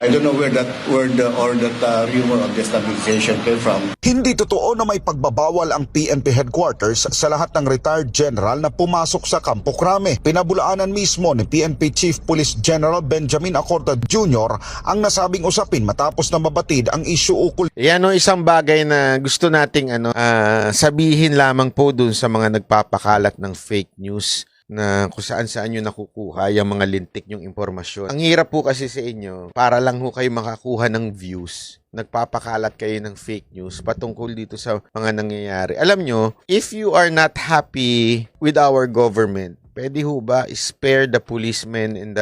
I don't know where that word or that rumor of destabilization came from. Hindi totoo na may pagbabawal ang PNP headquarters sa lahat ng retired general na pumasok sa Campo Crame. Pinabulaanan mismo ni PNP Chief Police General Benjamin Acorda Jr. ang nasabing usapin matapos na mabatid ang issue ukol. Yan o isang bagay na gusto nating sabihin lamang po dun sa mga nagpapakalat ng fake news na kung saan nyo nakukuha yung mga lintik nyong impormasyon. Ang hirap po kasi sa inyo, para lang ho kayo makakuha ng views, nagpapakalat kayo ng fake news patungkol dito sa mga nangyayari. Alam nyo, if you are not happy with our government, pwede ho ba spare the policemen and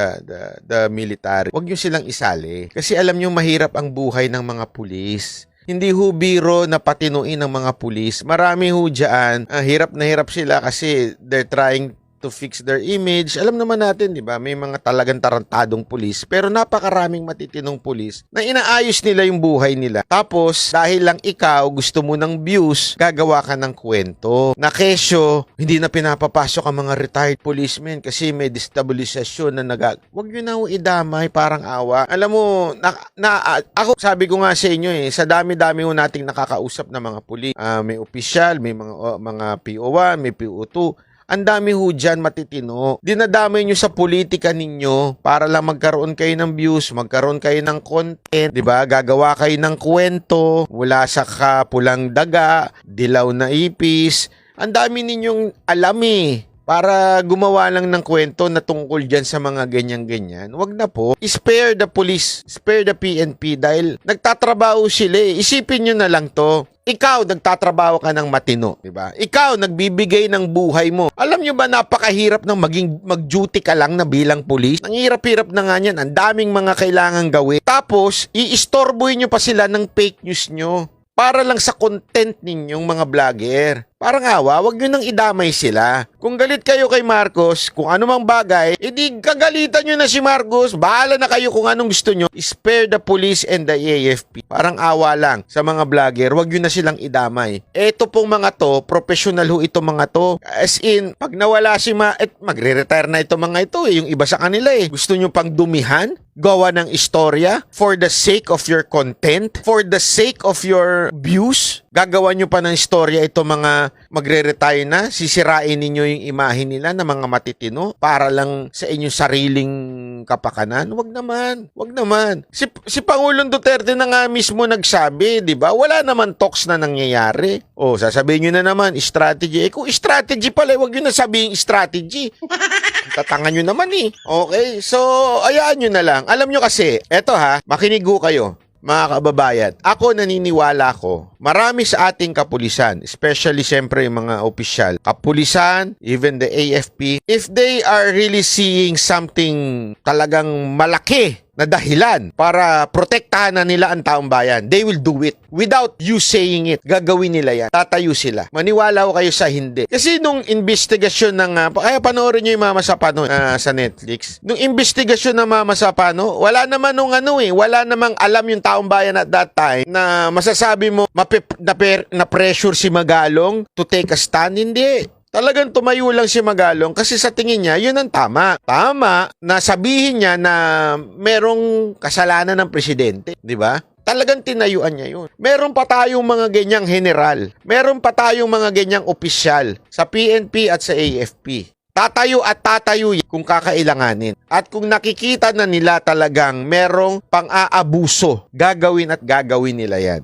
the military? Huwag nyo silang isali. Kasi alam nyo, mahirap ang buhay ng mga pulis. Hindi ho biro na patinuin ng mga pulis. Marami ho dyan, hirap na hirap sila kasi they're trying to fix their image. Alam naman natin, di ba? May mga talagang tarantadong pulis, pero napakaraming matitinong pulis na inaayos nila yung buhay nila. Tapos, dahil lang ikaw gusto mo ng views, gagawa ka ng kwento na kesyo, hindi na pinapapasok ang mga retired policemen kasi may destabilisasyon na Wag nyo na ho idamay, parang awa. Alam mo, ako sabi ko nga sa inyo sa dami-dami ho nating nakakausap na mga pulis. May opisyal, may mga PO1, may PO2. Ang dami ho dyan matitino. Dinadamay nyo sa politika ninyo para lang magkaroon kayo ng views, magkaroon kayo ng content, di ba? Gagawa kayo ng kwento, wala sa kapulang daga, dilaw na ipis. Ang dami ninyong alam para gumawa lang ng kwento na tungkol dyan sa mga ganyan-ganyan. Wag na po. Spare the police, spare the PNP dahil nagtatrabaho sila Isipin nyo na lang to. Ikaw, nagtatrabaho ka ng matino, di ba? Ikaw, nagbibigay ng buhay mo. Alam nyo ba, napakahirap ng mag-duty ka lang na bilang pulis? Ang hirap-hirap na nga yan. Ang daming mga kailangan gawin. Tapos, iistorboy nyo pa sila ng fake news nyo para lang sa content ninyong mga vlogger. Parang awa, wag nyo nang idamay sila. Kung galit kayo kay Marcos, kung anumang bagay, edi kagalitan nyo na si Marcos. Bahala na kayo kung anong gusto nyo. Spare the police and the AFP. Parang awa lang sa mga vlogger. Wag nyo na silang idamay. Eto pong mga to, professional ho ito mga to. As in, pag nawala si magre-retire na ito mga ito Yung iba sa kanila Gusto nyo pang dumihan? Gawa ng istorya for the sake of your content, for the sake of your views. Gagawa nyo pa ng istorya ito mga magre-retire na, sisirain ninyo yung imahe nila na mga matitino para lang sa inyong sariling kapakanan. Wag naman. Wag naman. Si Pangulong Duterte na nga mismo nagsabi, di ba? Wala naman talks na nangyayari. Sasabihin nyo na naman, strategy. Kung strategy pala, wag nyo na sabihin strategy. Tatangan nyo naman Okay, so ayaan nyo na lang. Alam nyo kasi, eto makinig ho kayo. Mga kababayan, ako naniniwala ko, marami sa ating kapulisan, especially siyempre yung mga opisyal, kapulisan, even the AFP, if they are really seeing something talagang malaki na dahilan para protektahan na nila ang taong bayan, they will do it. Without you saying it, gagawin nila yan. Tatayo sila. Maniwala ko kayo sa hindi. Kasi nung investigasyon ng, kaya panoorin nyo yung Mama sa Pano sa Netflix. Nung investigasyon ng Mama sa Pano, wala naman wala namang alam yung taong bayan at that time na masasabi mo, na pressure si Magalong to take a stand. Hindi. Talagang tumayo lang si Magalong kasi sa tingin niya, yun ang tama. Tama na sabihin niya na merong kasalanan ng presidente, di ba? Talagang tinayuan niya yun. Meron pa tayong mga ganyang general. Meron pa tayong mga ganyang opisyal sa PNP at sa AFP. Tatayo at tatayo kung kakailanganin. At kung nakikita na nila talagang merong pang-aabuso, gagawin at gagawin nila yan.